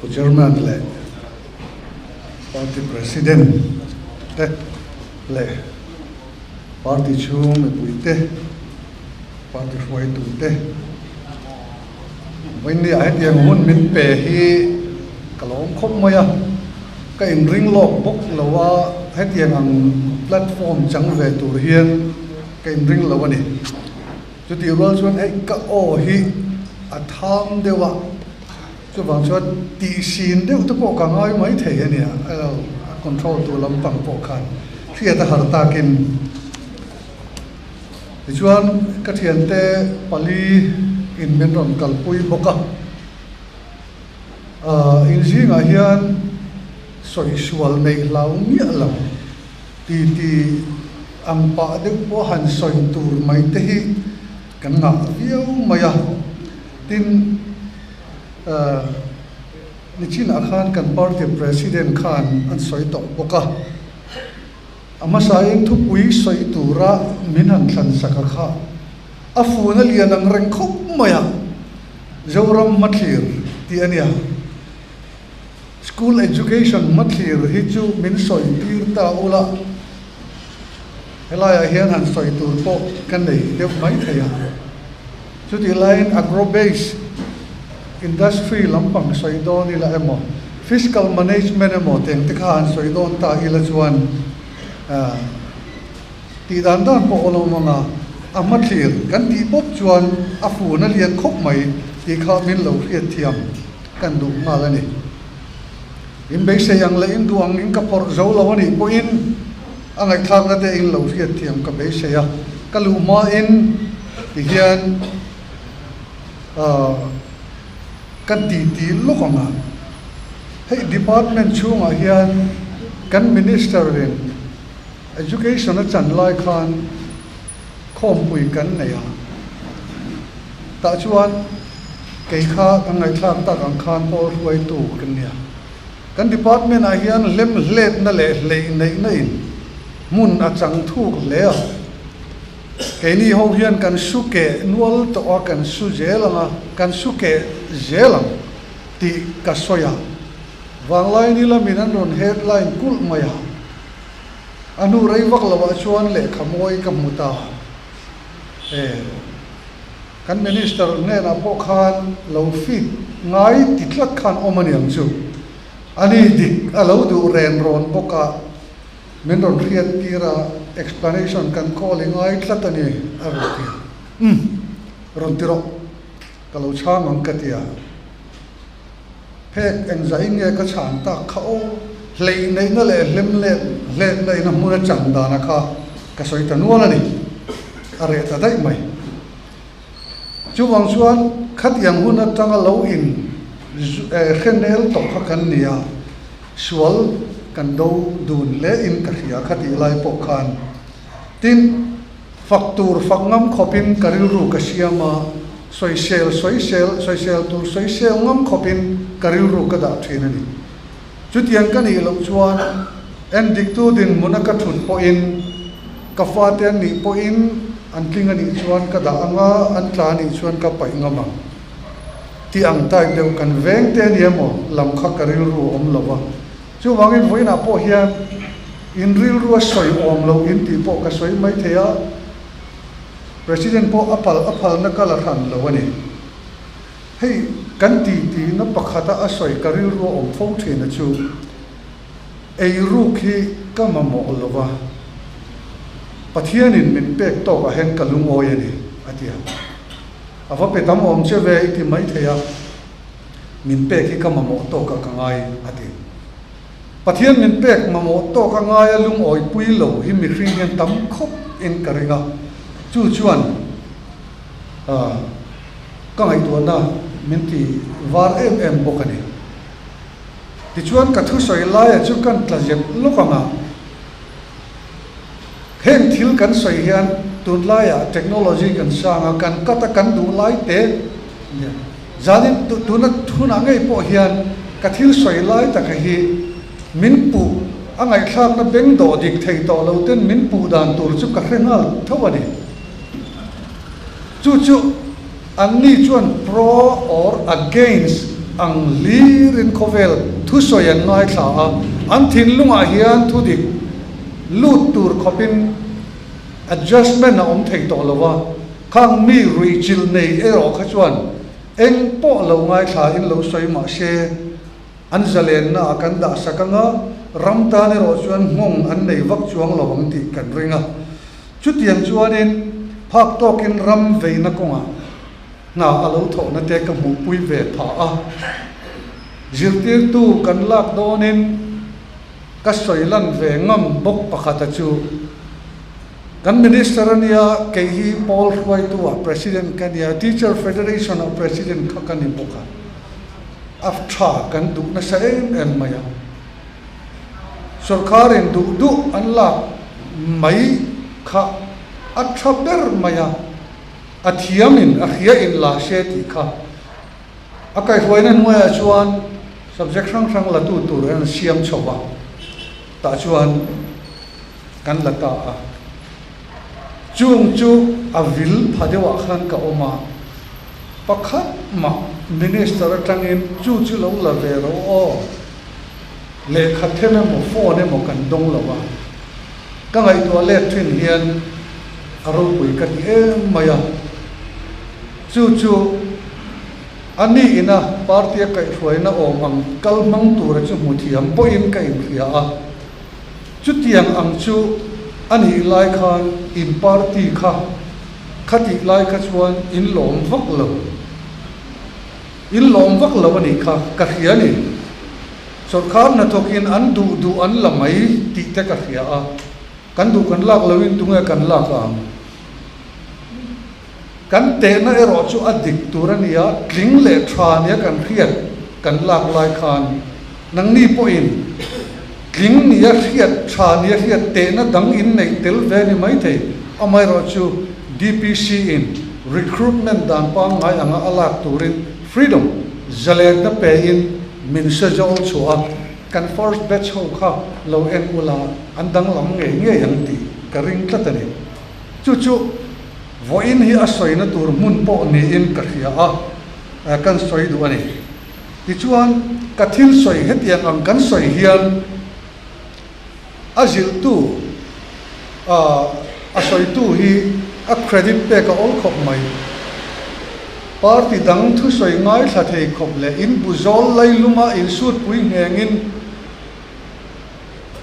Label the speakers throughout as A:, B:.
A: German le party president le party chung me puite party foi tu te when ni ai tiang hun min pe hi kalom khom maya ka in ring lok bok lawa hai tiang ang platform chang ve tur hian ka in ring lawa ni chu ti rol chuan ai ka o hi a tham dewa chu bang chuan ti sin deuh te pawh ka ngai mai thei ania control tu lampang pawh khan thria ta har takin chuan ka thian te pali in men ron kalpui boka in zinga hian soi sual nei lau mia lam ti ang pa de po han soi tur mai te hi kan nga viau maya tin ni chin akhan kan party president khan an soi to boka ama saing thu pui soi tura minhan thlan saka kha afuna lian ang reng khop maya zoram mathlir ti ania school education mathlir hi chu min soi tir ta ula helaya hian han soi tur po kan nei deuh mai theia chu ti line agro base industry lampang soi don ila emo fiscal management emo teng te khan soi don ta ila chuan ti dan dan po ono mga amathlir kan ti pop chuan afu na lian khop mai ti kha min lo riat thiam kan du mal ani in be se yang la in duang in ka por zo lo ani po in angai thang na te in lo riat thiam ka be se ya kalu ma in ti hian kan ti lo khonga hey department chunga hian kan minister rin education a chan lai khan khom pui kan nei ha ta chuan ke kha angai thak tak ang khan por huai tu kan nia kan department a hian lem hlet na le hlei nei nei mun a chang thuk le a ke ni ho hian kan su ke nual to a kan su jelanga kan su ke jelang ti ka soya wanglai ni la minan ron headline kul maya anu rei vak lawa chuan le khamoi ka muta kan minister ne na po khan lo fit ngai titlat khan omaniam chu ani dik alo du ren ron boka men ron riat tira explanation kan calling ngai tlatani aruti ron tiro kalau chamang katia phek anxiety nge ka chan ta khao lei nei na le lem le nei na mun chan da na kha ka soi ta nuala ni are ta dai mai chu wang chuan khat yang hun atanga lo in khenel to kha kan nia sual kan do dun le in ka khia khati lai po khan tin faktur fakngam khopin karil ru ka siama social tu social ngam khopin karil ru ka da thina ni chutian kan i lo chuan en diktu din munaka thun po in ka fatian ni po in an tling ani chuan ka da anga an tla ni chuan ka pai ngama ti ang tai deu kan veng te ni emo lam kha karil ru om lova chu wangin voina po hian in ril ru soi om lo in ti po ka soi mai thea president po apal na kala khan lo ani hey kan ti na pakhata a soi karil ru om phou thina chu ei ru khi ka mamo lova pathian in min pek to ka hen kalung oi ani atia ava petam om che ve ti mai theya min pek hi ka mamo to ka kangai ati pathian min pek mamo to ka ngai lung oi pui lo hi mi hring hian tam khop in karinga chu chuan ka ngai tu na min ti var em bokani ti chuan ka thu soi lai chu kan tlajep lokanga hen thil kan soi hian tun lai technology kan sanga kan kata kan du lai te zanin tuna thuna ngai po hian ka thil soi lai ta ka hi min pu angai thak na beng do dik thei to lo ten min pu dan tur chu ka hrenga thawani chu an ni chuan pro or against ang lirin khovel thu soyan ngai thla a an thin lunga hian thu dik lut tur khopin adjustment na om thei to lova khang mi rui chil nei ero kha chuan eng po lo ngai thla in lo soi ma she an zalen na kan da sakanga ramta ne ro chuan ngong an nei vak chuang lawang ti kan ringa chutiang chuanin phak tokin ram veina konga na alo tho na te ka mu pui ve pha a zirtir tu kan lak donin ka soilan ve ngam bok pakhata chu kan minister ania ke hi Paul Hwai tu president kania teacher federation of president kha kan ni boka after kan du na sa em maya sarkarin du an la mai kha athaber maya athiamin akhia in la sheti kha akai hoina noya chuan subject sang la tu ran siam chowa ta chuan kan la ta a chung chu avil phadewa khan ka oma pakhat ma minister tangin chu lo la ve ro o le khathena mo phone mo kan dong lawa ka ngai to le thin hian aro pui ka ti em maya chu ani ina party kai hroina om ang kalmang tur chu muthiam po in kai khia a chu tiang ang chu ani lai khan in party kha khati lai kha chuan in lom vak lo ani kha ka khia ni sarkar na thokin an du an lamai ti te ka khia a kan du kan lak lawin tunga kan lak am kan te na ero chu adik turania kling le thania kan khiat kan lak lai khan nang ni po in kling nia khiat thania khiat te na dang in nei tel ve ni mai the amai ro chu DPC in recruitment dan pa ngai anga alak turin freedom zale na pe in min sa jo chua kan first batch ho kha lo en ula andang lam nge yang ti karing tlatani chu voin hi asoi na tur mun po ni in ka khia a kan soi du ani ti chuan ka thil soi hetiang ang kan soi hian azil tu asoi tu hi a credit pe ka ol khop mai party dang thu soi ngai tha thei khop le in buzol lai luma in sut pui ngengin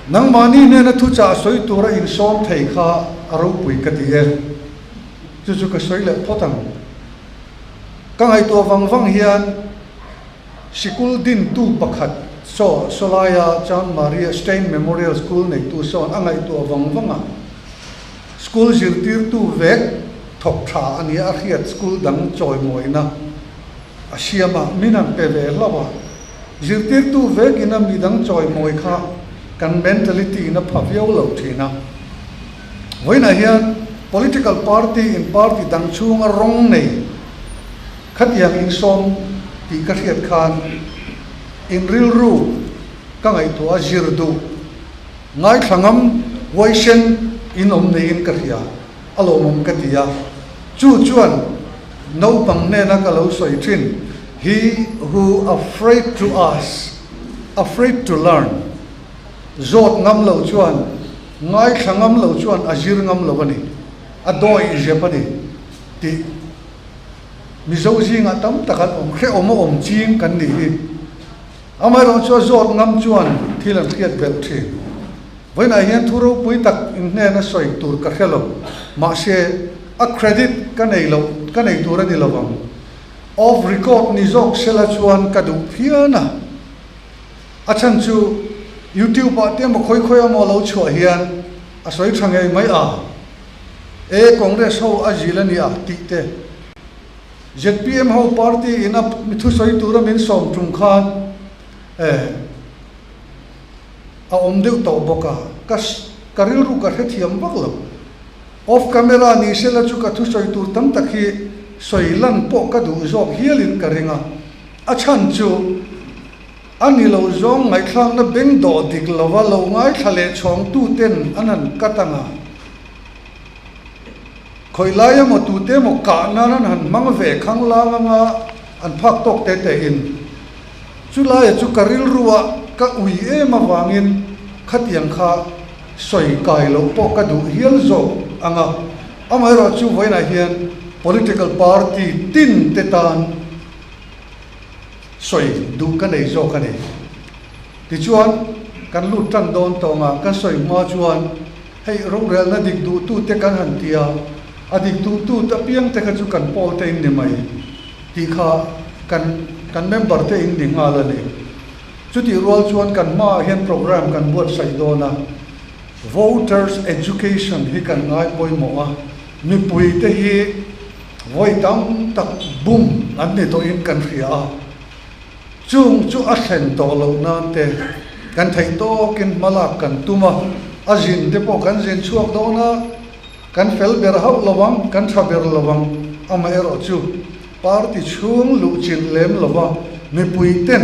A: nang mani ne na thu cha soi tura in som thei kha aro pui ka ti e chu ka soi le potang ka ngai to wang hian sikul din tu pakhat solaya John Maria Stein Memorial School nei tu son angai to wanga school zirtir tu vek thok tha ani a khiat school dang choi moina asiama minam pe ve lawa zirtir tu vek ina midang choi moi kha kan mentality na phaviau lo thina hoina hian political party in party dang chunga rong nei khatiang in som ti ka khiat khan in real ru ka ngai to a zirdu ngai thangam voice in om nei in ka khia alomom ka tia chuan no pang ne na ka lo soi thin he who afraid to ask afraid to learn zot ngam lo chuan ngai thangam lo chuan azir ngam lo bani adoi jepani ti mizo jinga tam takat om khe om ching kan ni amai ro cho zot ngam chuan thilan khiat bel thi voina hian thuro pui tak in ne na soi tur ka khelo ma se a credit ka nei tur ani lawang of record ni zok sela chuan ka du phiana achan chu YouTube pa te mo khoi mo lo chua hian a soi thangai mai a e congress ho ajilani a ti te ZPM ho party ina mithu soi tura min som tum khan a om deu to boka kas karil ru ka hethiam baklo off camera ni sela chu ka thu soi tur tam takhi soilan po ka du zok hialin karinga achan chu ani lo zong ngai thlang na beng do dik lawa lo ngai thale chong tu ten anan katanga khoi lai mo tu te mo ka na nan han mang ve khang la nga an phak tok te te in chu lai chu karil ruwa ka ui e ma wangin khatiang kha soi kai lo po ka du hial zo anga amai ro chu voina hian political party tin te tan soi du ka nei zo ka nei ti chuan kan lut tang don to nga kan soi ma chuan hei rong rel na dik du tu te kan han tia adik tu ta piang te ka chu kan pol te in ni mai ti kha kan member te in ding ala ni chu ti rol chuan kan ma hian program kan buat sai do na voters education hi kan ngai poi mo a mi pui te hi voi tam tak bum an ne to in kan ria chung chu a thlen to lo na te kan thai to kin malak kan tuma azin te po kan zin chuak do na kan fel ber hau lawang kan tha ber lawang ama ero chu party chung lu chin lem lawa mi pui ten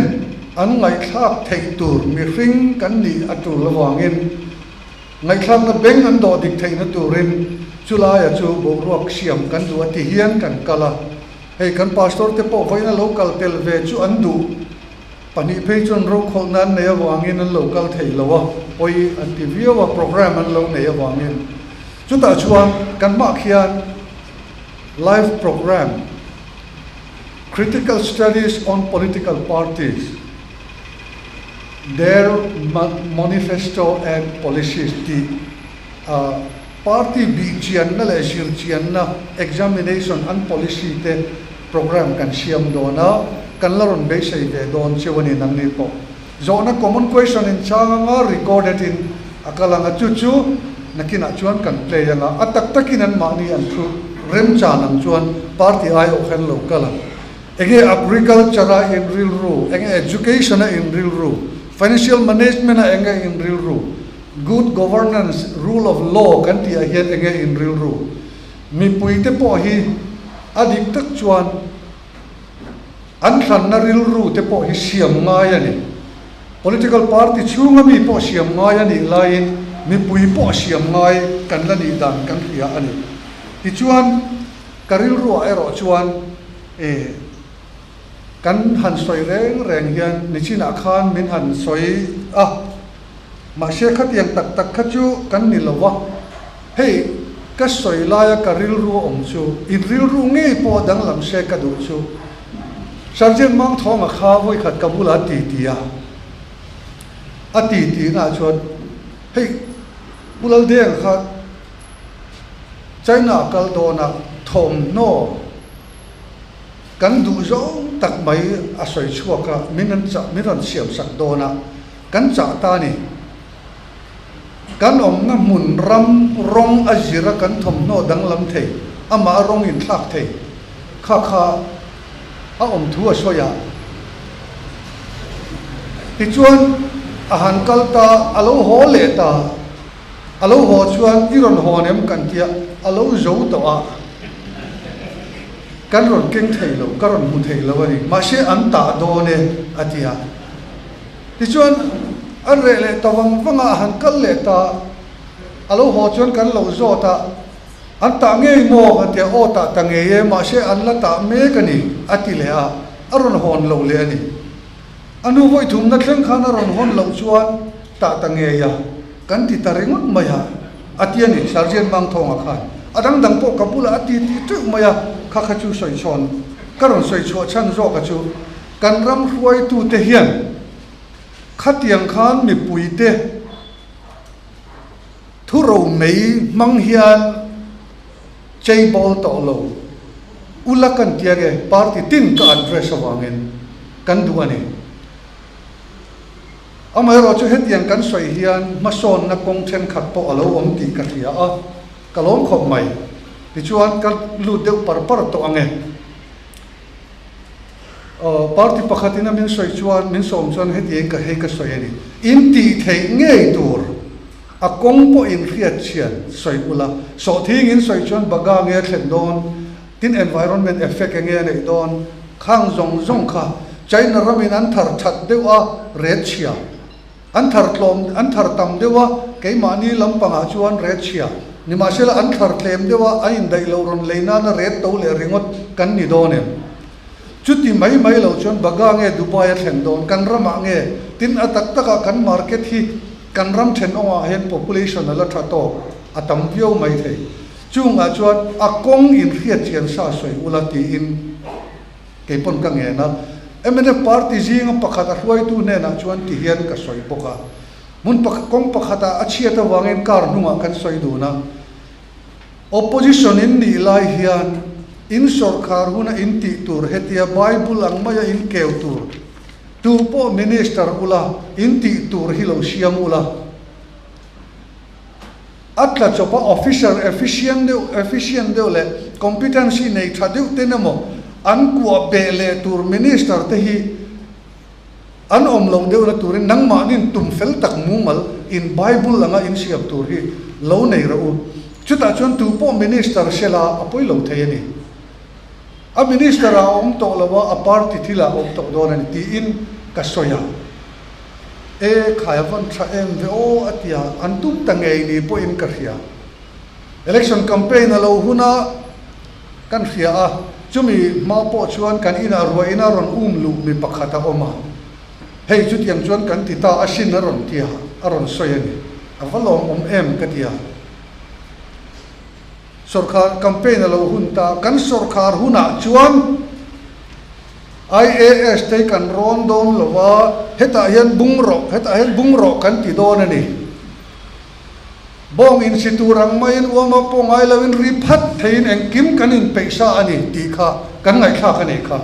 A: an ngai thak thei tur mi ring kan ni atu lawangin ngai thak na beng an do dik thei na turin chula ya chu bo ruak siam kan du ati hian kan kala hei kan pastor te po voina local tel ve chu an du pani pe chon ro khol nan ne wangin an local thei lawa oi an ti viwa program an lo ne wangin chu ta chuan kan ma khian live program critical studies on political parties their manifesto and policies the party bi chian na le shir chian na examination and policy te program kan siam do na kan laron be sei ve don chewani nang ni po zo na common question in changa recorded in akalanga chu nakina chuan kan play anga atak takin an mani an thu rem cha nang chuan party ai o khen lo kala enge agriculture in real ru enge education in real ru financial management enge in real ru good governance rule of law kan ti a hian enge in real ru mi puite po hi adik tak chuan an than na real ru te po hi siam ngai ani political party chunga mi po siam ngai ani lain mi pui po siam ngai kan la ni dan kan hria ani ti chuan karil ru ero chuan kan han soi reng hian ni china khan min han soi ma she khat yang tak kha chu kan ni lawa hei ka soi la ya karil ru om chu in ril ru nge po dang lam she ka du chu sarjen mang thong a kha voi khat kabula ti tia ati ti na chuan hei bulal deng kha china kal do na thom no kan du zo tak mai a soi chuaka minan siam sak do na kan cha ta ni kan om nga mun ram rong azira kan thom no dang lam thei ama rong in thak thei kha a om thua soya ti chuan a han kal ta alo ho le ta alo ho chuan iron ho nem kan tia alo zo to a kan ron keng thei lo karon mu thei lo ani ma she an ta do ne atia ti chuan an re le tawang wanga han kal le ta alo ho chuan kan lo zo ta an ta nge mo ka te o ta nge ye ma she an la ta me ka ni ati le a aron hon lo le ani anu voi thum na thleng khan aron hon lo chuan ta nge ya kan ti ta ringot maya ati ani sarjen mang thong a khan adang po kapula ati ti tu maya kha chu soi chon karon soi chu chan zo ka chu kan ram huai tu te hian khatiang khan mi pui te thu ro mei mang hian chei bol to lo ulakan tiage party tin ka address awangin kan duani amai ro chu hetiang kan soi hian mason na kong then khat po alo om ti ka thia a kalom khop mai ti chuan kan lu deu par to ange party pakhatina min soi chuan min som chuan heti ka he ka soi ani in ti thei nge tur a kong po in riat chian soi ula so thing in soi chuan baga nge thlen don tin environment effect nge nei don khang zong kha chaina ramin an thar that dewa red chia an thar tam dewa keimani lampanga chuan red chia ni ma sela an thar tlem dewa ain dai lo ron leina na ret to le ringot kan ni do ne chuti mai lo chon baga nge dubai a thleng don kan rama nge tin atak taka kan market hi kan ram then onga hen population ala tha to atam vio mai thei chunga chuan akong in riat chian sa soi ulati in ke pon ka nge na emene party jing pakhat a hluai tu ne na chuan ti hian ka soi poka mun kong pakhata achiata wangen kar nunga kan soi du na opposition in ni lai hian in sarkar huna in ti tur hetia bible ang maya in keu tur tu po minister ula in ti tur hilo siam ula atla chopa officer efficient de le competency nei thadu tenamo an ku bele tur minister te hi an omlo de na turin nang ma nin tum fel tak mumal in bible langa in siam tur hi lo nei ra u chuta chon tu po minister sela apoi lo thayani a minister a to lawa a party thila to don ti in kasoya e khaya van tha em ve o atia antum tangei ni po in karia election campaign alo huna kan khia a chumi ma po chuan kan ina ruina ron lu mi pakhata oma hei chu tiang chuan kan ti ta asin ron tia aron soyani avalom em katia sarkar campaign alo hunta kan sarkar huna chuan IAS te kan ron don lawa heta hian bungro kan ti don ani bong in siturang main uama pongai lawin riphat thein engkim kanin peisa ani ti kha kan ngai kha kani kha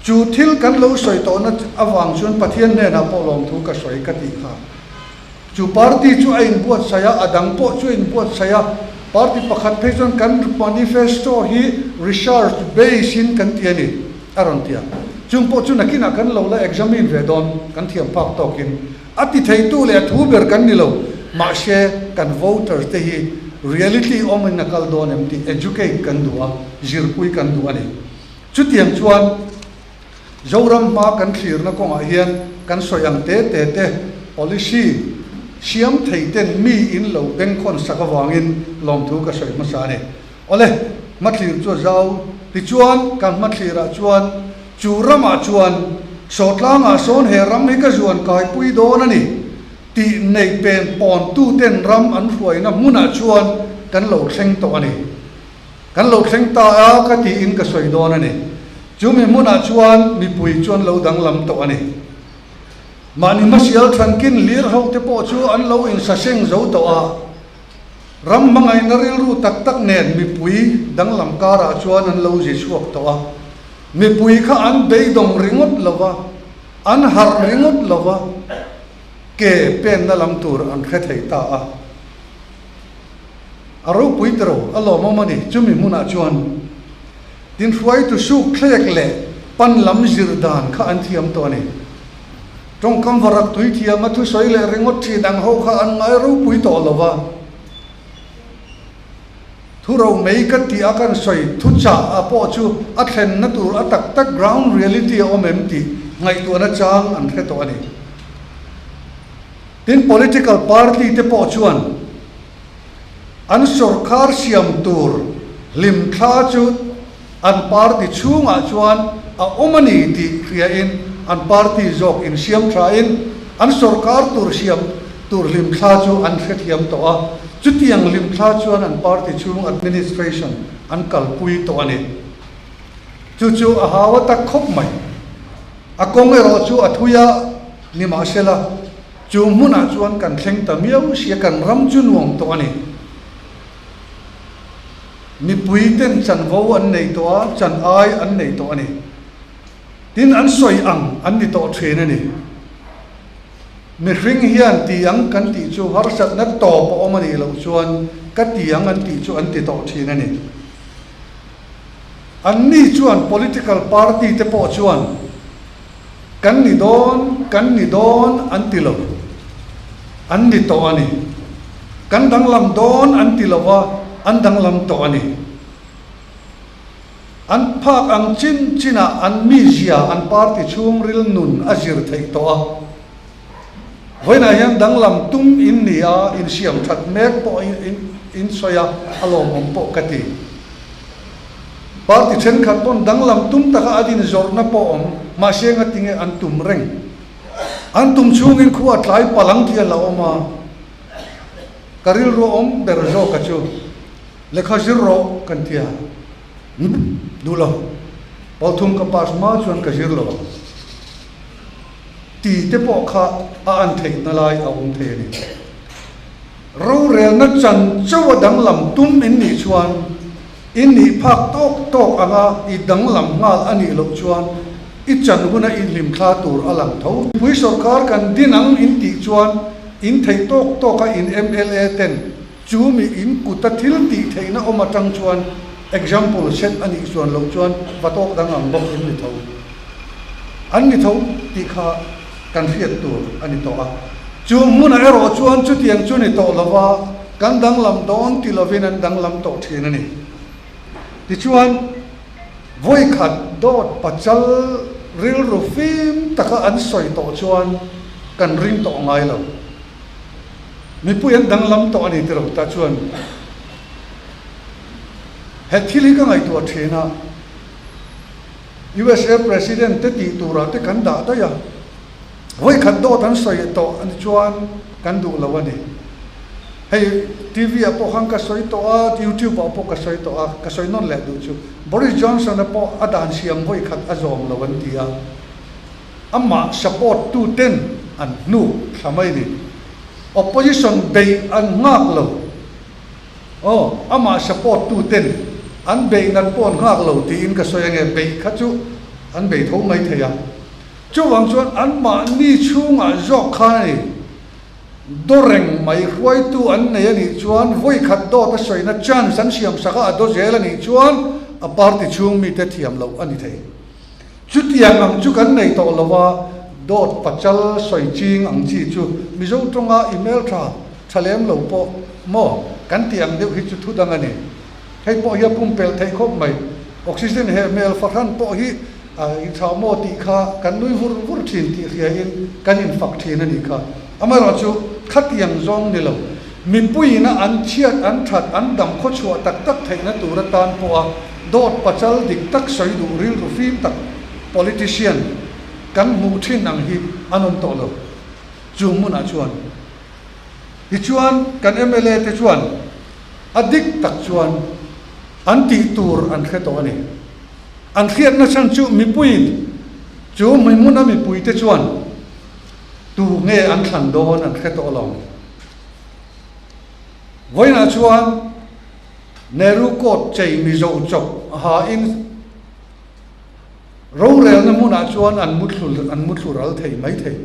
A: chu thil kan lo soi to na awang chun pathian ne na polom thu ka soi ka ti kha chu party chu ain buat saya adang po chu in buat saya party pakhat phechon kan manifesto hi research based in kan tiani aron tia chung po chu nakina kan lo la examine ve don kan thiam pak tokin ati thei tu le thu ber kan ni lo ma she kan voters te hi reality omin nakal don em ti educate kan duwa zirpui kan duwa ni chu tiam chuan zoram ma kan thlir na ko ma hian kan soyang te policy siam thei ten mi in lo beng khon sakawangin lom thu ka soi ma sa ne ole mathlir chu zau ti chuan kan mathira chuan churama chuan sotlanga son he ram hi ka zuan kai pui don ani ti nei pen pon tu ten ram an hruai na muna chuan kan lo thleng to ani kan lo thleng ta a ka ti in ka soi don ani chumi muna chuan mi pui chuan lo dang lam to ani mani masial thankin lir ho te po chu an lo in sa seng zo to a ram mangai na ril ru tak tak nen mi pui dang lam kara chuan an lo ji chuak to a mi pui kha an bei dong ringot lova an har ringot lova ke pen na lam tur an khe thei ta a aro pui tro alo momani chumi muna chuan tin hruai tu su khlek le pan lam zir dan kha an thiam to ni trong kam varak tui thiam ma thu soi le ringot thi dang ho kha an ngai ro pui to lova thu ro mei ka ti akan soi thu cha a po chu a thlen na tur a tak tak ground reality o mem ti ngai tu na chang an khe to ani tin political party te po chuan an sarkar siam tur lim thla chu an party chunga chuan a omani ti khria in an party jok in siam thra in an sarkar tur siam tur lim thla chu an khethiam to a chutiang lim thla chuan an party chung administration an kalpui to ani chu a hawa ta khop mai a kongero chu athuya ni ma sela chu muna chuan kan thleng tamiau sia kan ram chu nuam to ani mi pui ten chan vo an nei to a chan ai an nei to ani tin an soi ang an ni to thena ni mi ring hian ti ang kan ti chu har sat na to po omani lo chuan ka ti ang an ti chu an ti to thena ni an ni chuan political party te po chuan kan ni don an ti lo an ni to ani kan dang lam don an ti lawa an dang lam to ani an phak ang chin china an mi zia an party chung ril nun azir thei to a với này hiện đang làm tum in nia in siam thật mét po in soya alom om po kati party chen khat pon đang làm tum taka adin zor na po om ma senga tinge an tum reng an tum chung in khuwa tlai palang kia la oma karil ro om berzo kachu lekha zero kan tia dulo pauthum ka pas ma chuan ka zirlo ti te po kha a an thei na lai a um the ni ro rel na chan chawa dang lam tum in ni chuan in ni phak tok tok anga i dang lam ngal ani lo chuan i chan huna in lim thla tur alang tho pui sarkar kan dinang in ti chuan in thei tok tok ka in MLA ten chu mi in kuta thil ti theina oma tang chuan example set ani chuan lo chuan vatok dang ang bok in ni tho an ni tho ti kha kan riat tur ani to a chu muna ero chuan chu tiang chu ni to lawa kan dang lam don ti lovin an dang lam to thina ni ti chuan voi khat dot pachal ril rufim taka an soi to chuan kan ring to ngai lo mi puyan dang lam to ani tiro ta chuan he thili ka ngai to thena USA president te ti tura te kan da ta ya voi khat dot an soi to an chuan kan du lo ani hey TV apo hang ka soi to a YouTube apo ka soi to a ka soi non le du chu Boris Johnson apo adan siam voi khat azom lo wan tia amma support tu ten an nu thamai ni opposition bay an ngak lo ama support tu ten an bay nan pon ngak lo ti in ka soi nge bay khachu an bay tho mai theya chu wang chuan an ma ni chunga jok kha ni doreng mai khoi tu an nei ani chuan voi khat do ta soi na chan san siam saka ado zel ani chuan a party chung mi te thiam lo ani thei chu tiang ang chu kan nei to lowa dot pachal soi ching ang chi chu mizo tonga email tha thalem lo po mo kan tiang deu hi chu thu dang ani hei po hi pum pel thei khop mai oxygen he mail fakhan po hi i tha mo ti kha kan lui vur thin ti ria in kan in fak thin ani kha amaro chu khat yang zong ni lo min pui na an chiat an that an dam kho chua tak tak theina tur tan po a dot pachal dik tak soi du ril ru fim tak politician kan mu thin ang hi anon to lo chu mun a chuan hi chuan kan MLA te chuan adik tak chuan an ti tur an khe to ani an khiat na chan chu mi pui chu mai mun a mi pui te chuan tu nge an thlan don an khe to lo voina chuan Nehru kot chei mi zo chok ha in ro rel na muna chuan an mutlu ral thei mai thei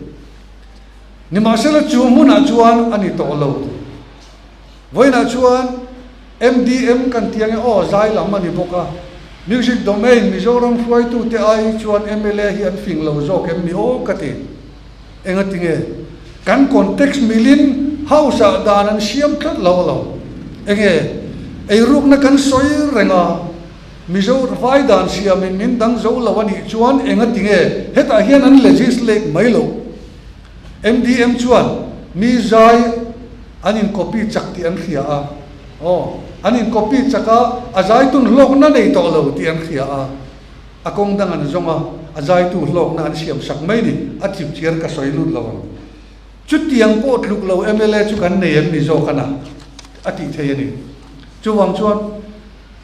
A: ni ma sela chu muna chuan ani to lo voina chuan MDM kan tiang o zai lam ani boka music domain mizoram foi tu te ai chuan MLA hi an fing lo zo kem mi o kati enga tinge kan context milin hausa dan an siam khat lo enge ei ruk na kan soi renga mizo vai dan siam min dang zo lawani chuan enga tinge heta hian an legislate mailo MDM chuan mi zai anin copy chakti an khia a anin copy chaka azai tun lok na nei to lo ti an khia a akong dang an zonga azai tu lok na an siam sak mai ni achip chiar ka soi lut lo chu tiang pot luk lo MLA chu kan nei an mi zo kana ati thei ani chu wang chuan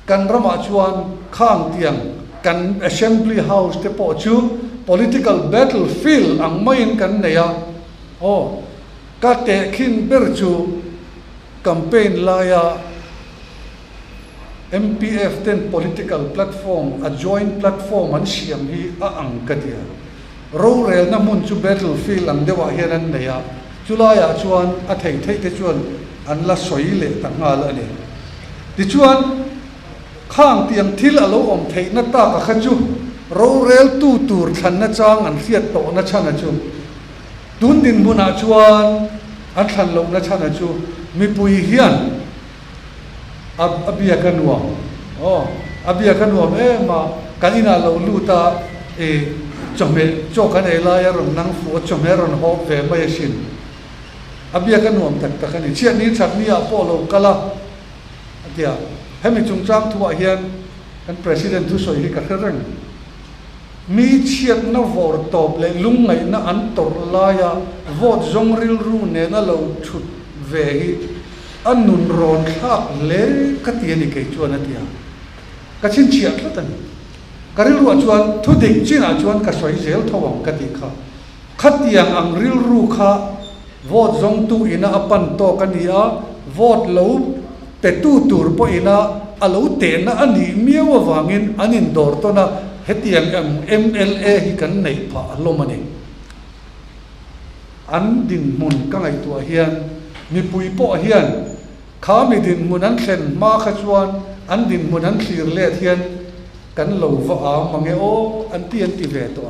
A: kan rama chuan khang tiang kan assembly house te po chu political battlefield ang main kan neya ka te khin ber chu campaign laya MPF ten political platform a joint platform an siam hi a ang katia ro rel na mun chu battlefield ang dewa hian an neya chulaya chuan a thei te chuan an la soi le ta ngal ani ti chuan khang tiang thil alo om thei na ta ka khachu ro rel tu tur than na chang an khiat to na chana chu tun din buna chuan an than lo na chana chu mi pui hian abia kanwa abia kanwa ma kanina lo luta chome chokan ela ya ron nang fu chome ron ho ve mai sin abia kan nuam tak tak ani chiat ni thak ni a polo kala atia hemi chungchang thua hian kan president thu soi hi ka therang mi chiat na vor top le lungai na an tor laya vote zongril ru ne na lo thut ve hi anun ron thak le ka tiani ke chuan atia ka chin chiat la tan karil ru chuan thu dik china chuan ka soi zel thawang ka ti kha khatiang ang ril ru kha vote zong tu ina apan to kania vote lo pe tu tur po ina alo te na ani miawa wangin anin dor to na hetiang MLA hi kan nei pha lomani an ding mun ka ngai tu hian mi pui po hian kha mi din mun an thlen ma kha chuan an din mun an thlir le hian kan lo wa a mange o an ti ve to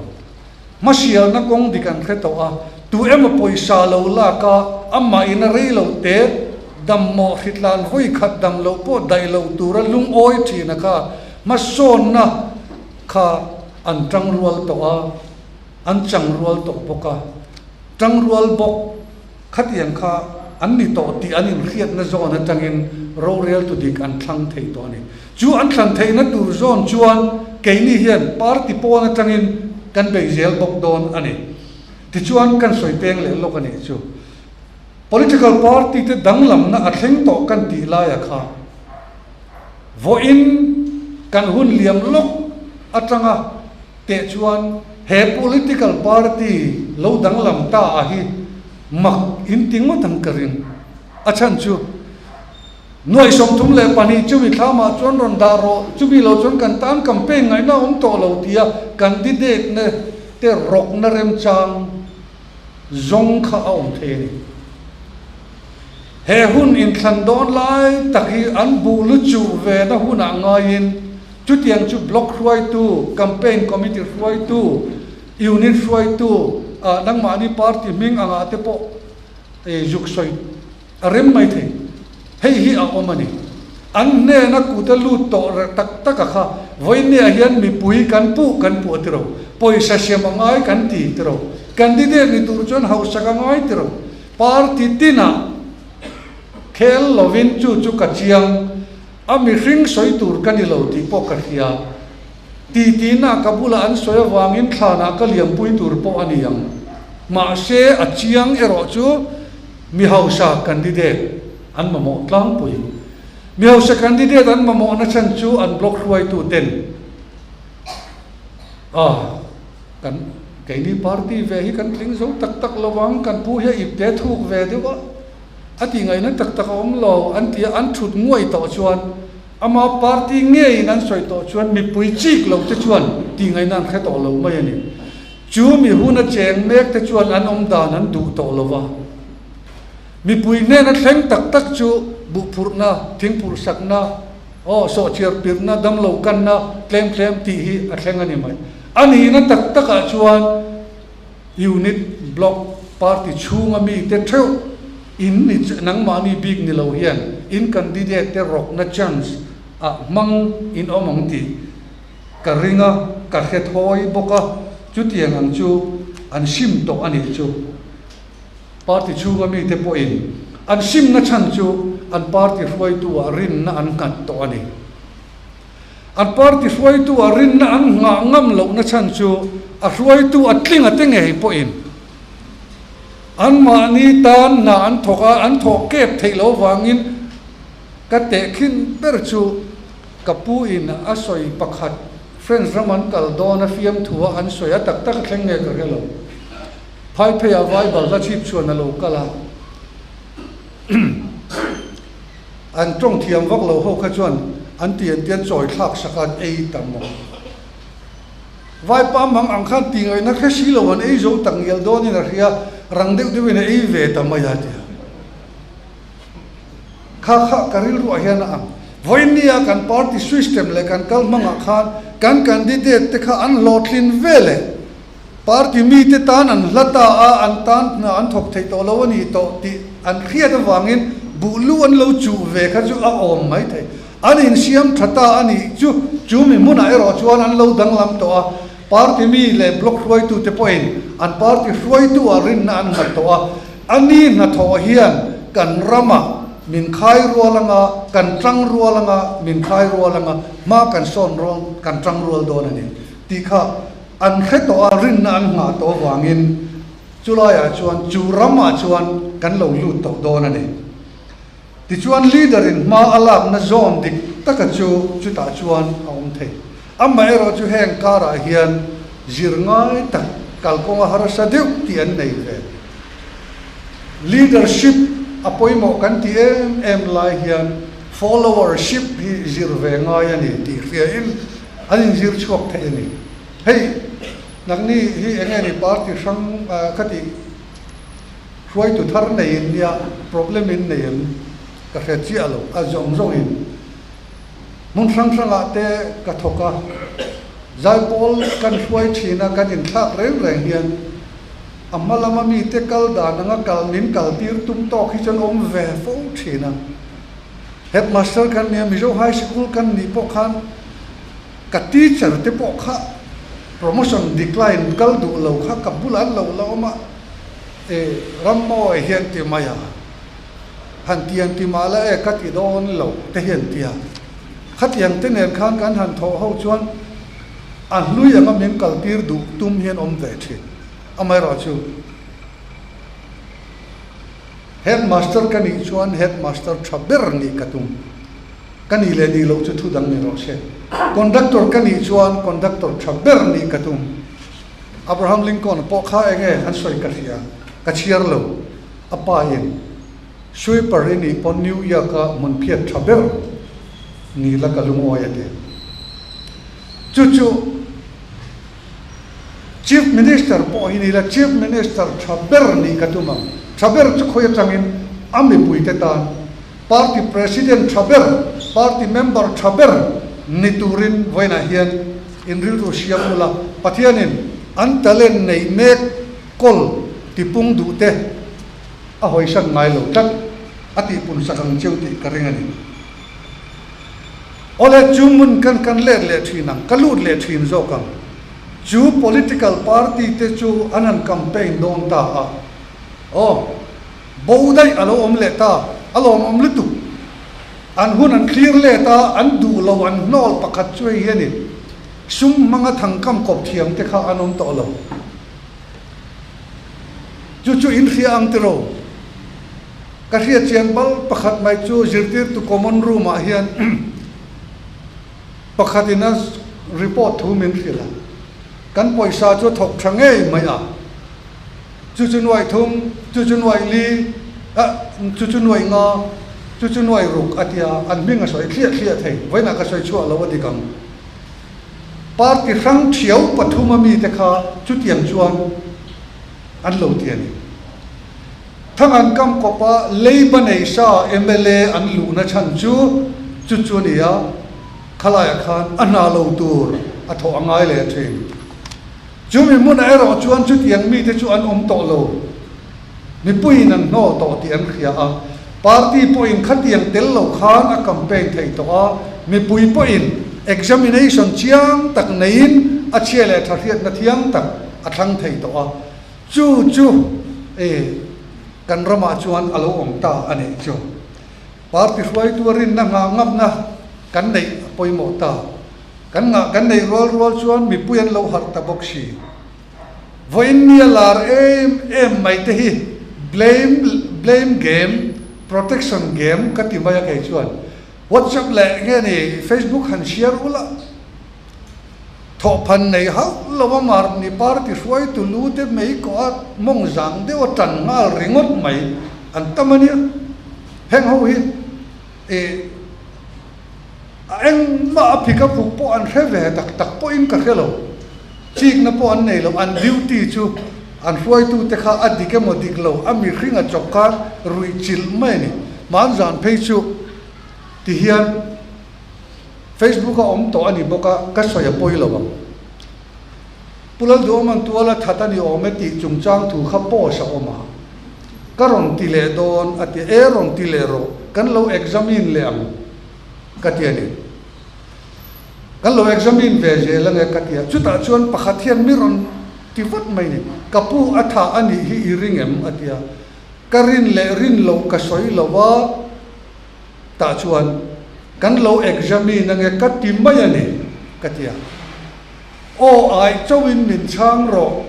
A: masial na kong dikan kheto a tu em poisa lo la ka amma ina rei lo te dam mo hitlan voi khat dam lo po dai lo tura lung oi thina ka mason na kha an tang rual to a an chang rual to boka tang rual bok khatiang kha an ni to ti anin khiat na zon na tangin ro real to dik an thlang thei to ni chu an thlang thei na tur zon chuan ke ni hian party po na tangin kan be zel bok don ani ti chuan kan soi peng le lo kan chu political party te danglam na atheng to kan ti la ya kha vo in kan hun liam lok atanga te chuan he political party lo danglam ta a hi mak in tingo tang karin achan chu noi som thum le pani chu mi thama chon ron daro chu bi lo chon kan tan campaign ngai na to lo tia candidate ne te rok na rem chang zong kha aum the ni he hun in thlan don lai takhi an bu lu chu ve na huna ngain chu tiang chu block ruai tu campaign committee ruai tu unit ruai tu dang mani party ming anga te po e juk soi rem mai the hei hi a omani an ne na ku ta lu to tak tak kha voi ne hian mi pui kan pu tiro poisa siam ngai kan ti tiro candidate ni tur chon house ka ngai tiro party tina khel lovin chu ka chiang ami ring soi tur kan lo ti po ka hia ti na kabula an soya wangin thana ka liam pui tur po aniang ma se a chiang ero chu mi house candidate an mamo tlang pui mi house candidate an mamo na chan chu an block ruai tu ten kan cái ni party về hi kan tling zo tak tak lawang kan pu he ip te thuk ve dewa ati ngai na tak tak om lo an tia an thut ngoi to chuan ama party nge nan soi to chuan mi pui chik lo te chuan ti ngai nan kha to lo mai ani chu mi hu na cheng mek te chuan an om dan an du to lowa mi pui ne na thleng tak tak chu bu phurna thing phur sakna so chiar pirna dam lo kan na klem ti hi a thleng ani mai ani na tak tak a chuan unit block party chunga mi te theu in ni nang ma ni big ni lo hian in candidate te rok na chance a mang in omang ti ka ringa ka khet hoi boka chu tiang ang chu an sim to ani chu party chunga mi te po in an sim na chan chu an party hoi tu a rin na an kat to ani an party hoi tu a rin na an nga ngam lo na chan chu a hoi tu a tling a tenge po in an ma ni tan na an thoka an thok kep thailo wangin ka te khin ber chu kapu in a soi pakhat friends raman kal dona fiam thua an soya tak tak thleng nge ka helo phai phe a vai bal la chip chuan a lo kala an trong thiam vak lo ho kha chuan an tian choi thak sakan ei tamo vai pa mang ang khan ti ngai na kha si lo an ei zo tang yel do ni na ria rang deu de ne ei ve ta ma ya ti kha karil ru hian a voinia kan party system le kan kal manga khan kan candidate te kha an lotlin vele party mi te tan an lata a an tan na an thok thei to lo ni to ti an khia da wangin bu lu an lo chu ve kha chu a om mai thei an in siam thata ani chu mi mun ai ro chuan an lo dang lam to a party mi le block roi tu te point an party roi tu a rin na an ngat to a ani na tho hian kan rama min khai rualanga kan trang rualanga min khai rualanga ma kan son rong kan trang rual don ani ti kha an khe to a rin na an nga to wangin chulaya chuan chu rama chuan kan lo lu to don ani ti chuan leader in ma alak na zone dik taka chu ta chuan aum thei amma ero chu heng kara hian zirngai tak kalkonga harasa deu ti an nei ve leadership apoimo kan ti em lai hian followership hi zirve ngai ani ti ria in anin zir chok the ni hey nakni hi engani party sang khati huai tu thar nei india problem in nei ka khe chi alo a zong zong in mun sang sanga te ka thoka zai pol kan huai thina kan in thak reng reng hian amalama mi te kal da nanga kal min kal tir tum to khi chon om ve fo thina headmaster kan ne mizo high school kan ni po khan ka teacher te po kha promotion decline kal du lo kha ka bulan lo ma rammo hian ti maya han tiang ti mala ka ti don lo te hian tia khat yang te nen khan kan han tho ho chuan an lui anga min kal tir du tum hian om ve thi amai ro chu headmaster kani chuan headmaster thaber ni katum kani le ni lo chu thu dang ni ro se conductor kani chuan conductor thaber ni katum Abraham Lincoln po kha enge han soi ka thia ka chiar lo apa yin sweeper ni pon New York ka mun phiat thaber ni la ka lumo ya de chu chief minister po hini la chief minister thaber ni katuma thaber chu khoya changin ami puite tan party president thaber party member thaber ni turin voina hian in ril ro siamula pathianin an talen nei mek kol tipung du te a hoi san mai lo tak ati pun sakang cheuti karengani ole chumun kan le thinang kalut le thin zo kang chu political party te chu anan campaign don ta bodai alo om le ta alo om le tu an hun an clear le ta an du lo an nol pakhat chui yani sum manga thangkam kop thiam te kha anom to lo chu in khia ang te ro ka ria chian bal pakhat mai chu zirtir tu common room a hian pakhatina report thu min khila kan poisa chu thok thange mai a chu nuai thum chu nuai li chu nuai nga chu nuai ruk atia an minga soi khia thei voina ka soi chu alo di kam party rang thiau pathuma mi te kha chu tiang chuan an lo tiani thangan kam kopa leiba nei sa MLA an lu na chan chu nia khalaya khan ana lo tur atho angai le thin chumi mun ero chuan chu tiang mi te chu an om to lo mi puin an no to ti an khia a party point khatiang tel lo khan a campaign thei to a mi pui point examination chiang tak nein a chele thariat na thiang tak a thang thei to a chu kan rama chuan alo om ta ani chu party huai tuarin na nga ngap na kan nei poimo ta kan nei rol chuan mi puyan lo har ta boxi voin ni lar em mai te hi blame game protection game kati maya kai chuan WhatsApp le nge ni Facebook han share ula tho phan nei ha lova mar ni party huai tu lu te mei ko mong jang de o tan ngal ringot mai an tamania heng ho hi anh mà pick up po an heve tak po in ka khelo chik na po an nei lo an duty chu an huai tu te kha adike modik lo ami hringa chokka rui chil mai ni man jan phei chu ti hian Facebook om to ani boka ka soya poi lo ba pulal do man tu ala thatani ometi chungchang thu kha po sa oma karon ti le don ati eron ti le ro kan lo examine le am katiani kan lo examine ve je lang katia chuta chuan pakhathian miron ti vat mai ni kapu atha ani hi ring em atia karin le rin lo ka soi lowa ta chuan kan lo examine nge kati mai ani katia o ai chawin min chang ro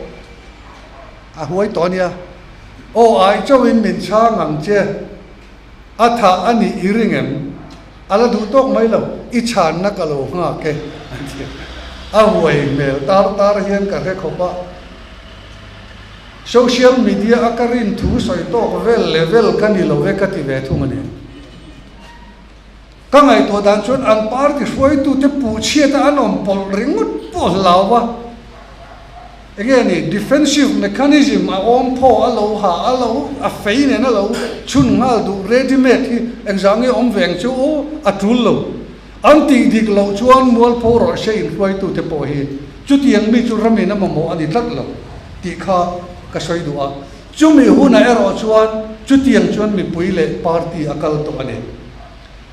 A: a huai tonia o ai chawin min chang ang che atha ani iringem ala du tok mai lo I chan na ka lo nga ke a huai mel tar hian ka re khopa social media akarin thu soi to level kan lo ve ka ti ve thu mani ka ngai to dan chun an party foi tu te pu chia ta anom pol ringut po lawa again defensive mechanism a om po alo ha alo a fein na lo chun ngal du ready made hi exam e om veng chu a tul lo anti dik lo chuan mol po ro she in foi tu te po hi chu tiang mi chu ramena mo ani tlat lo ti kha ka soi du a chu mi hu na ero chuan chu tiang chuan mi pui le party akal to ane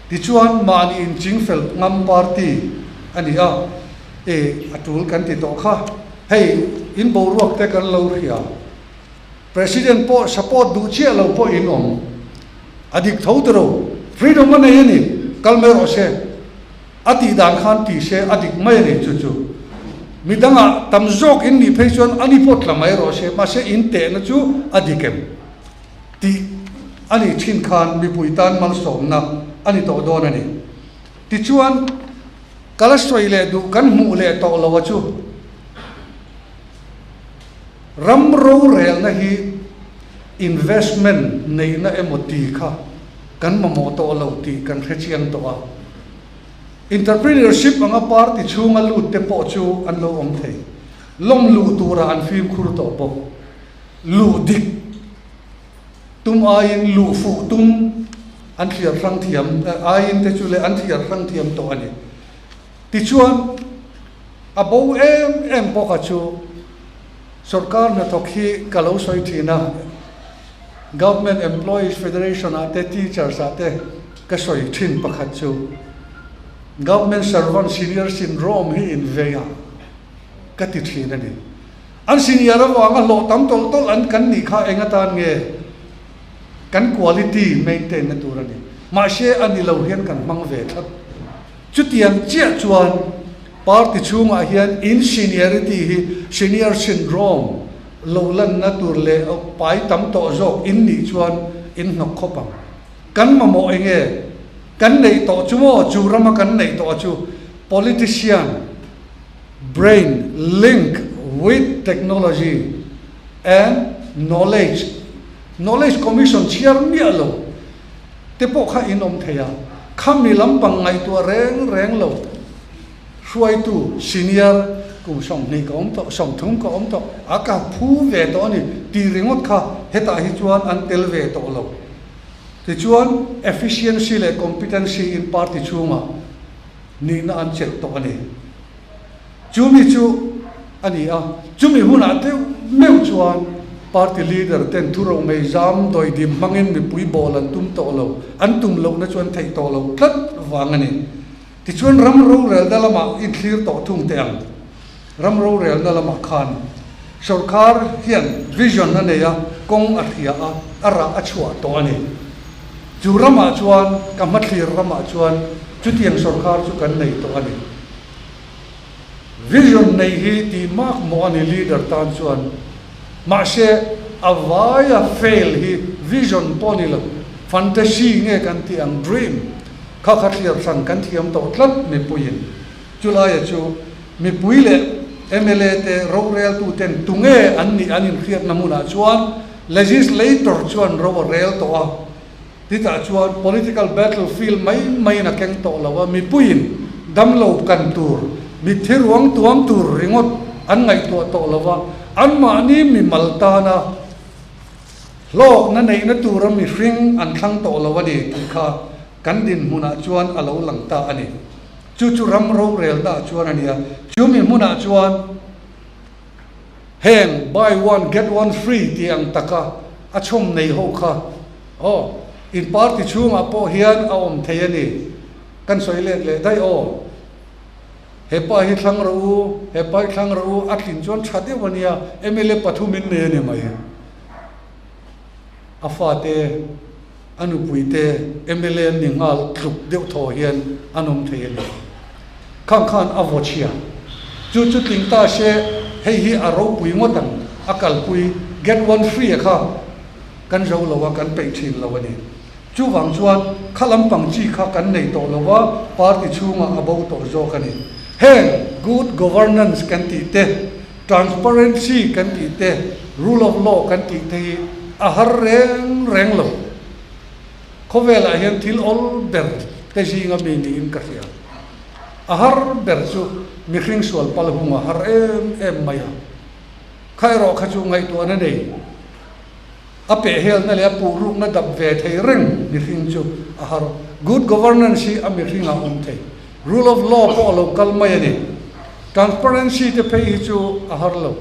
A: ti chuan mani in jingfel ngam party ani a atul kan ti to kha hey in bo ruak te kan lo ria president po support du che lo po in om adik thodro freedom man ni kalmero se ati dan khan ti se adik mai re chu chu midanga tamjok in ni phechon ani pot la mai ro se ma se in te na chu adikem ti ani thin khan mi puitan mal som na ani to don ani ti chuan kalasoi le du kan mu le to lo wa chu ram ro rel na hi investment nei na emoti kha kan mo to lo ti kan khechiang to a entrepreneurship anga party chunga lu te po chu an lo om thei lom lu tura an phim khur to po lu dik tum ain lu fu tum an thiar rang thiam ain te chu le an thiar rang thiam to ani ti chuan abo em po ka chu sarkar na thokhi kalo soi thina government employees federation ate teachers ate ka soi thin pakhat chu government servant senior syndrome hi in veya ka ti thina ni an senior awanga lo tam tol tol an kan ni kha enga tan nge kan quality maintain na turani ma she ani lo hian kan mang ve thap chutiam chia chuan party chunga hian in seniority hi senior syndrome lo lan na tur le pai tam to jok in ni chuan in nok khopam kan ma mo enge kan nei to chu mo chu rama kan nei to chu politician brain link with technology and knowledge commission chair mi alo te po kha inom theya khami lampang ngai to reng lo suai tu senior ku som ni ko om to som thum ko om to aka phu ve to ni ti ringot kha heta hi chuan an tel ve to lo ti chuan efficiency le competency in party chunga ni na an check to ani chumi chu ani a chumi huna te meu chuan party leader ten thuro mai jam doi dim mangin mi pui bol an tum to lo an tum lo na chuan thei to lo tlat wang ani ti chuan ram ro rel dalama in clear to thum te ang ram ro rel dalama khan sarkar hian vision na ne ya kong athia a ara achua to ani chu rama chuan kamathlir rama chuan chutiang sarkar chu kan nei to ani vision nei hi ti mak mo ani leader tan chuan ma she avaya fail hi vision ponilo fantasy nge kan ti ang dream kha khathlir san kan thiam to tlat mi puin chulaya chu mi puile MLA te rorel tu ten tunge anni anin khiat namuna chuan legislator chuan rorel to a tita chuan political battlefield mai na keng to lawa mi puin damlo kan tur mi thiruang tuam tur ringot an ngai to lawa an ma ni mi maltana lok na nei na tur mi hring an thang to lawa ni kha kan din muna chuan alo langta ani chu ram ro rel da chuan ania chu mi muna chuan heng buy one get one free tiang taka achom nei ho kha in party chunga po hian a om theiani kan soilet le dai hepa hi thlang ro atlin chuan thade wania MLA pathumin ne mai afate anu puite MLA ningal kluk deu tho hian anom thein khang khan avochia chu chu tingta she hei hi aro pui ngotang akal pui get one free kha kan ro lawa kan pe thin lawani chu wang chuan khalam pangchi kha kan nei to lawa party chunga abo to zo kani heng good governance kan ti te transparency kan ti te rule of law kan ti te a har reng lo khovela hian thil ol ber te jinga me ni in ka hria a har ber chu mi hring sual pal hunga har em maya khairo kha chu ngai tu ana nei a pe hel na le pu ru na dab ve thei reng mi hring chu a har good governance hi a mi hringa thei rule of law po local mai ni transparency te pe hi chu a har lo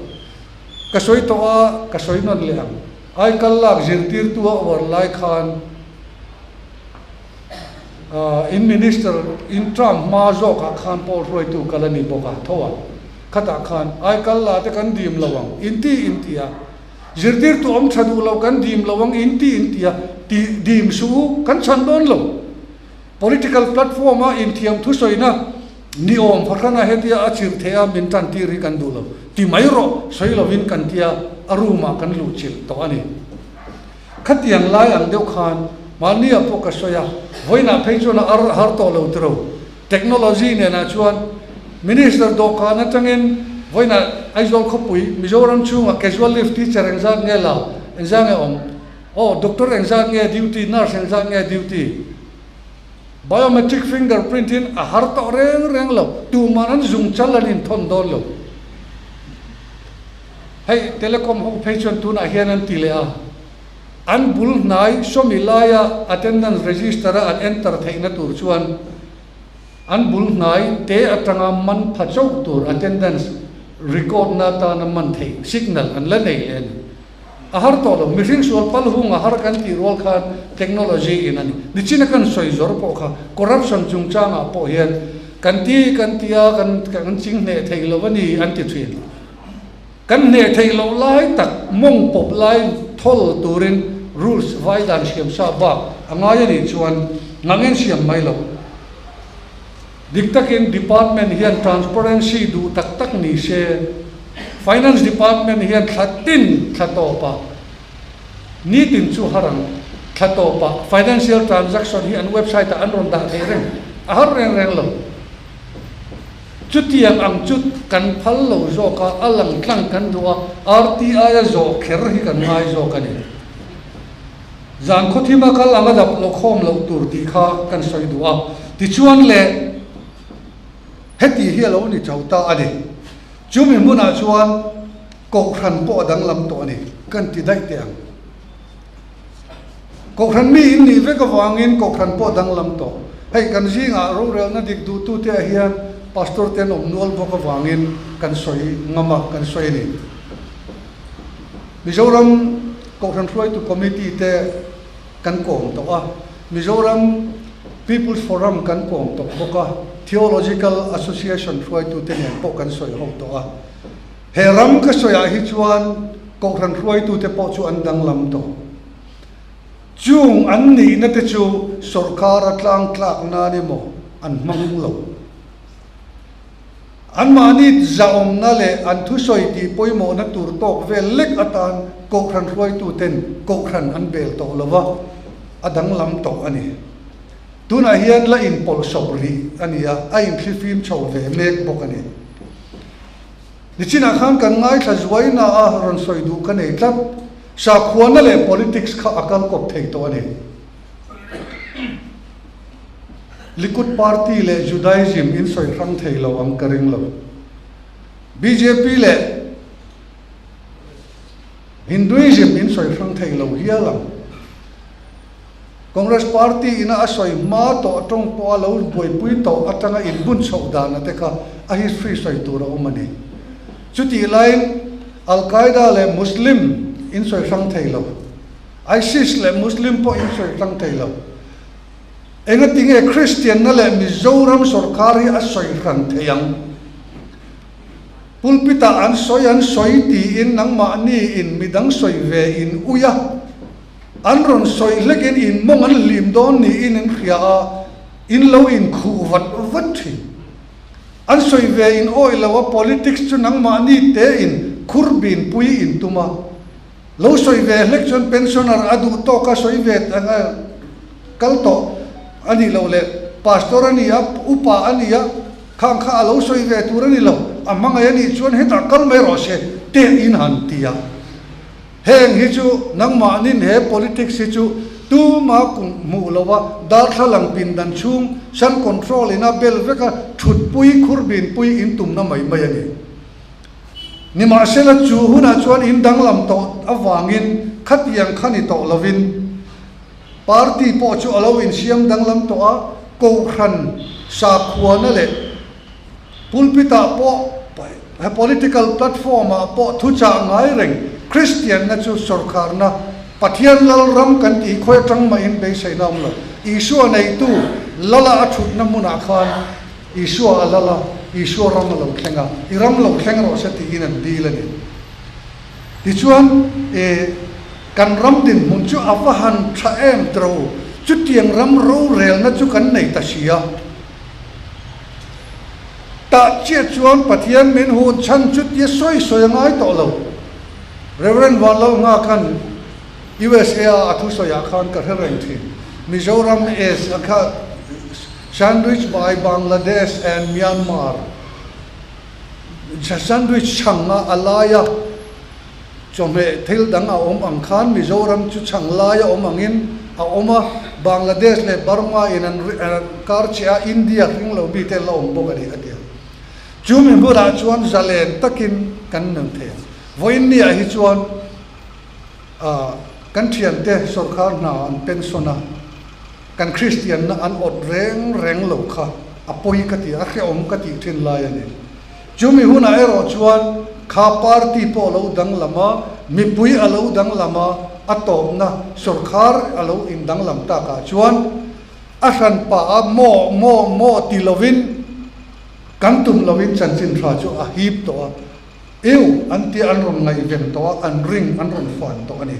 A: ka soi to a ka soi non le ang ai kal lak zirtir tu war lai khan in minister in Trump ma zo ka khan pol roi tu kalani boka thowa khata khan ai kal la te kan dim lawang intia zirtir tu om thadu lo kan dim lawang intia ti dim su kan chan don lo political platform a intiam thu soina ni om phakana hetia achir thea min tan ti ri kan du lo ti mai ro soi lo win kan tia aruma kan lu chil to ani khatiang lai ang deu khan mania poka soya voina pheichona har to lo tro technology ne na chuan minister do kana tangin voina aizol khopui mizoram chunga casual lift teacher engzang nge la engzang e om doctor engzang nge duty nurse engzang nge duty biometric fingerprinting a har to reng lo tu manan zung chalanin thon don lo hey telecom ho pheichon tu na hianan tilea an bul nai somilaya attendance register an enter theina tur chuan an bul nai te atanga man phachok tur attendance record na ta na man thei signal an la nei en a har to lo mihring sual pal hunga har kan ti rol khan technology in ani nichina kan soi zor po kha corruption chung changa po hian kan tia kan ching ne thei lo wani an ti thin kan ne thei lo lai tak mong pop lai thol turin rules vai dan siam sa ba angaya ni chuan ngangen siam mai lo diktakin department hian transparency du tak ni se finance department hian thatin thatopa ni tin chu harang thatopa financial transaction hi an website an ron da reng a har reng lo chutiang ang chut kan phal lo zo ka alang tlang kan duwa RTI zo kher hi kan ngai zo kan ni zan khothima kal anga dap lo khom lo tur ti kha kan soi duwa ti chuan le heti hi lo ni chauta ani chumi muna chuan ko khan po dang lam to ani kan ti dai te ang ko khan mi in ni ve ka wangin ko khan po dang lam to hei kan jinga ro rel na dik du tu te hian pastor ten om nual bo ka wangin kan soi ngama kan soi ni Mizoram ko khan throi tu committee te kan kom to a Mizoram People's Forum kan kom to boka Theological Association throi tu te ne po kan soi ho to a heram ka soya hi chuan ko khan throi tu te po chu an dang lam to chung an ni na te chu sarkar atlang tlak na ni mo an mang lo an mani zaom na le an thu soi ti poimo na tur tok vel lek atan ko khan throi tu ten ko khan an bel to lova adang lam to ani tuna hian la in pol sobri ania a in phifim chho ve mek bok ani nichina khan kan ngai thazwai na a ron soi du kan ei tlat sa khwana le politics kha akal kop thei to ani Likud party le Judaism in soi rang thei lo ang karing lo BJP le Hinduism in soi rang thei lo hialang Congress party ina asoi ma to tong po lo boi pui to atanga in bun chauda na te ka a history soi tu ro mani chuti line Al Qaeda le Muslim in soi rang thei lo ISIS le Muslim po in soi rang thei lo enga tinge Christian na le Mizoram sarkari asoi rang theyang pulpita an soi ti in nang ma ni in midang soi ve in uya an ron soi lekin in mong an lim don ni in khia in lo in khu vat thi an soi ve in oi lo politics chu nang ma ni te in khurbin pui in tuma lo soi ve election pensioner adu to ka soi ve kal to ani lo le pastor ani ya upa ani ya khang kha lo soi ve tur ani lo amang ani chuan heta kal mai ro se te in han tia heng hi chu nang ma nin he politics hi chu tu ma kung mu lowa dar thalang pin dan chung san control ina bel veka thut pui khurbin pui in tum na mai mai ani ni ma sela chu huna chuan in dang lam to awangin khat yang khani to lovin party po chu alowin siam dang lam to a ko khan sa khuana le pulpita po political platform a po thu cha ngai reng Christian na chu sarkar na pathian lal ram kan ti khoi tang ma in be sai nam lo isu nei tu lala athut na muna khan isu alala isu ram lo khenga iram lo kheng ro sa ti in di la ni ti chuan kan ram din mun chu afahan tha em tro chu tiang ram ro rel na chu kan nei ta sia ta che chuan pathian min hu chan chu ti soi soi ngai to lo Reverend Wallo nga kan USA athu soya khan ka hereng thi Mizoram is sandwiched by Bangladesh and Myanmar sandwich changa alaya chome thil dang a ang khan Mizoram chu changlaya angin a oma Bangladesh le Burma in an karchia India ring lo bi te lo bokani atia chumi bura chuan zalen takin kan nang the voin ni a hi chuan kan thian te sarkar na an pensiona kan Christian na an od reng lo kha apoi ka ti a khe om ka ti thin lai ani chumi huna ero chuan kha party po lo dang lama mi pui a lo dang lama atom na sarkar a lo in dang lam ta ka chuan a san pa mo ti lovin kan tum lovin chan chin thra chu a hip to eu anti an ron ngai vem to an ring an ron fan to ani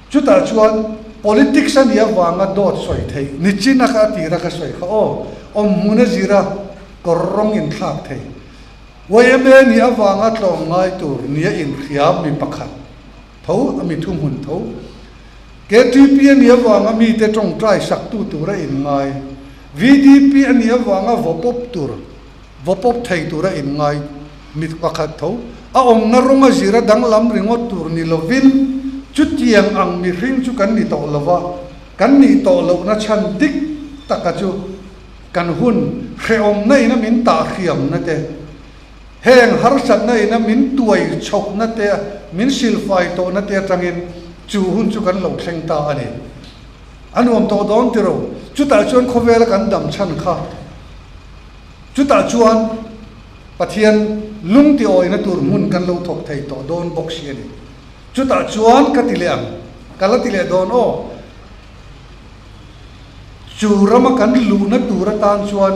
A: chuta chuan politics an ya wanga dot soi thei nichina ka ti ra ka soi kha o om muna zira korrong in thak thei wayame ni awanga tlom ngai tur nia in khiam mi pakhat tho ami thum hun tho KTP ni awanga mi te tong trai sak tu ra in ngai VDP ani awanga vopop thei tur ra in ngai mit pakhat tho a om na ronga zira dang lam ringot tur ni lovin chutiang ang mi ring chu kan ni to lova kan ni to lo na chan dik takachu kan hun kheom nei na min ta khiam na te heng har sat nei na min tuai chok na te min silfai to na te tangin chu hun chu kan lo thleng ta ani anuam to don tiro chuta chuan khovel kan dam chan kha chuta chuan pathian lung ti oi na tur mun kan lo thok thei to don box ani chuta chuan katiliam kalatile don o churama kan lu na tura tan chuan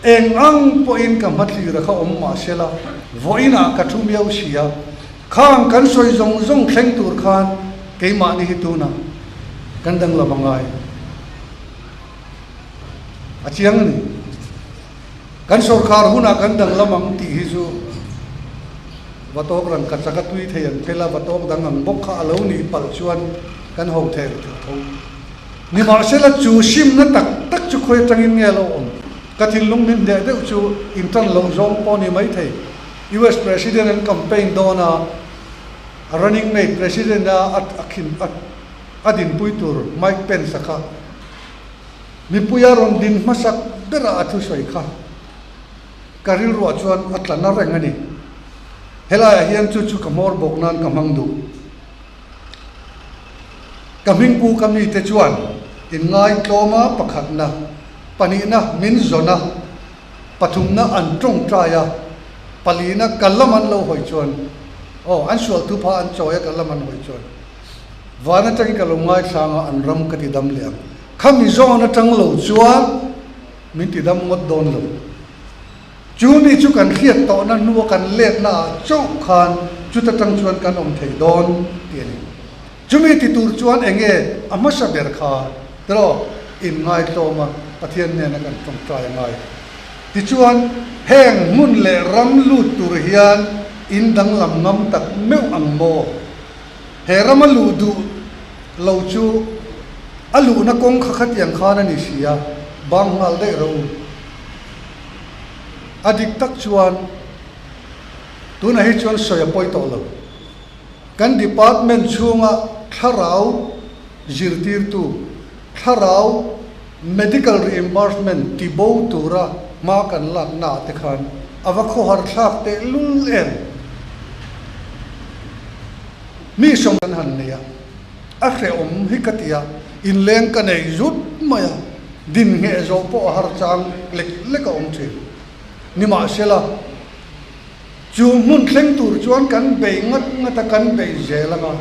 A: eng ang po in kam hatli ra kha om ma sela voina ka thum yau sia khang kan soi zong thleng tur khan ke ma ni hituna kan dang la bangai achiang ni kan sarkar huna kan dang lamang ti hi chu vatok ran ka chaka tui theian pela vatok dang ang bok kha alo ni pal chuan kan ho the tho ni ma sela chu sim na tak chu khoi tangin nge lo om kathil lung min de de chu intan lo zong po ni mai thei US president and campaign dona running mate president na adin puitur Mike Pence kha mi puyaron din masak bera athu soi kha karil ro chuan atlana rengani hela hian chu kamor boknan kamang du kaming pu kami te chuan in ngai tloma pakhat na pani na min zona pathum na an tong traya palina kallaman lo hoi chuan o an sual tu pha an choya kallaman hoi chuan wana tangi kalongai sanga an ram kati dam liam khami zona tang lo chuan min ti dam ngot don lo chumi chu kan khiat to na nu kan let na chau khan chu ta tang chuan kan om thei don ti ni chumi ti tur chuan enge amasa ber kha tro in ngai to ma pathian ne na kan tong trai ngai ti chuan heng mun le ram lut tur hian in dang lam ngam tak meu ang mo he ram lu du lo chu alu na kong khat yang khana ni sia bang ngal de ro adik tak chuan tu na hi chuan soya poi to lo kan department chunga tharau zirtir tu tharau medical reimbursement ti bo tura ma kan lak na te khan awa kho har thak te lul en mi som kan han nia a khe hi katia in leng ka nei zut maya din nge zo po har chang lek ka thi ni ma sela chu mun thleng tur chuan kan be ngat ta kan be zelanga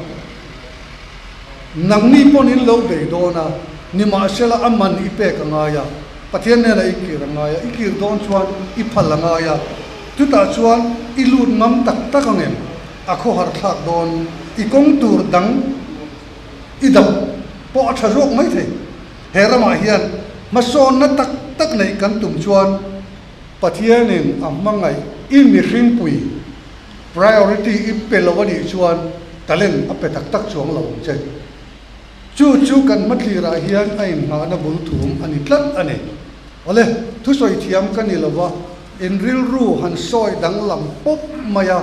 A: nang ni pon in lo be do na ni ma sela aman ipe ka nga ya pathian ne la ikir nga ya ikir don chuan i phal nga ya tu ta chuan i lut ngam tak tak angem a kho har thak don i kong tur dang i dam po a thajok mai the herama hian ma son na tak tak nei kan tum chuan pathian in amangai i mi hring pui priority i pelawani chuan talen a pe tak tak chuang lo che chu kan matli ra hian a in ha na bul thum ani tlat ane ole thu soi thiam kan ni lawa in ril ru han soi dang lam pop maya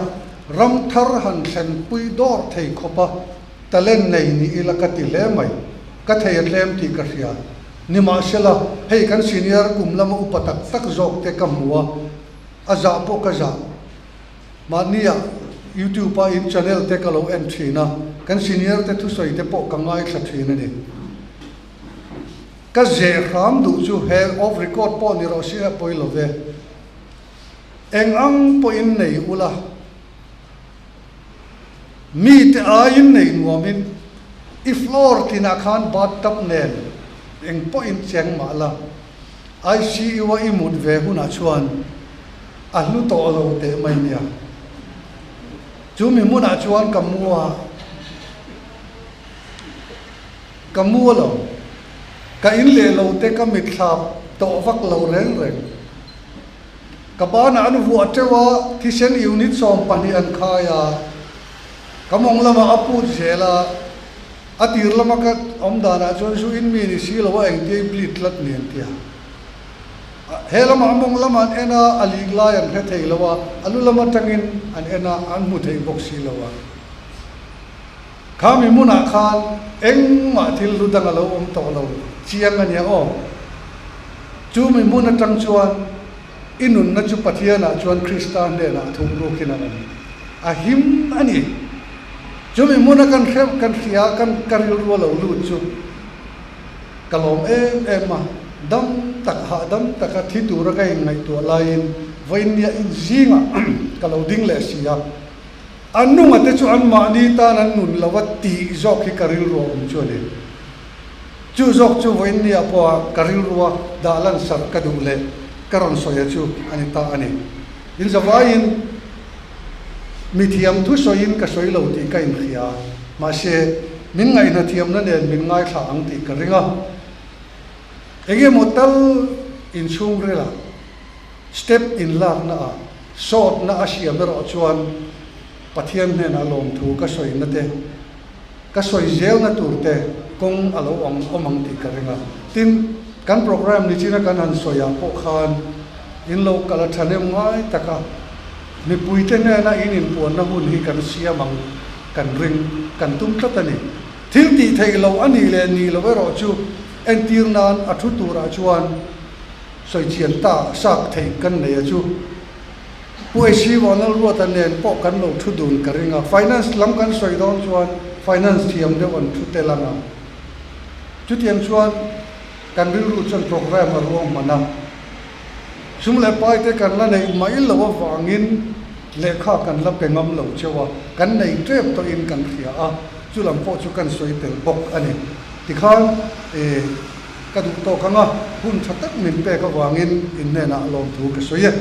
A: ram thar han thlen pui dor thei khopa talen nei ni ilakati le mai ka thei tlem ti ka ria ni ma sela hei kan senior kumlama upatak tak jok te kamwa aza po ka za mania YouTube pa in channel te ka lo entry na kan senior te thu soi te po ka ngai thla thina ni ka je ram du chu he of record po ni ro sia poi lo ve eng ang po in nei ula mi te a in nei nuamin i floor tina khan bat tap nen eng po in cheng ma la ai si wa i mut ve huna chuan a lu to lo te mai nia chu mi mun a chuan kamua lo ka in le lo te ka mi thlap to vak lo reng reng ka ba na anu hu atewa thi sen unit som pani an khaya kamong lama apu jela atir lama ka omdana chuan su in mi ni si lo eng te blit lat nen tia helama among lama ena aligla yan he thei lawa alu lama tangin an ena an mu thei box si lawa khami muna khan eng ma thil lu dang lo to lo chiang ania o chu mi muna tang chuan inun na chu pathiana chuan kristan le na thum ro kina ani a him ani chu mi muna kan khem kan khia kan karil ro lo lu chu kalom ma dam tak ha dam tak thi tu ra kai ngai tu lain vainia in zinga kalau ding le sia anu ma te chu an ma ni ta nan nun lawati zok hi karil ro chu le chu zok chu vainia po karil ro dalan sar ka du le karon soya chu ani ta ani in zawain mithiam thu soin ka soi lo ti ka in khia ma se min ngai na thiam na nen min ngai tha ang ti ka ringa ege motal in chung rela step in la na a short na asia mero chuan pathian ne na lom thu ka soi na te ka soi zel na tur te kong alo ang omang ti ka ringa tin kan program ni china kan han soya po khan in lo kala thanem ngai taka mi puite ne na in pon na hun hi kan sia mang kan ring kan tum tlatani thil ti thei lo ani le ni lo ro chu en tir nan athu tura chuan soi chian ta sak thei kan nei chu puai si wanal ro ta nen po kan lo thu dun ka ringa finance lam kan soi don chuan finance thiam de wan thu te langa chu tiam chuan kan ri ru chan program a ruang mana sumle pai te kan la nei mai lo wangin lekha kan la pengam lo chewa kan nei trep to in kan khia a chu lam po chu kan soi tel bok ani tikhan ka du to kanga hun thatak min pe ka wangin in ne na lom thu ka soye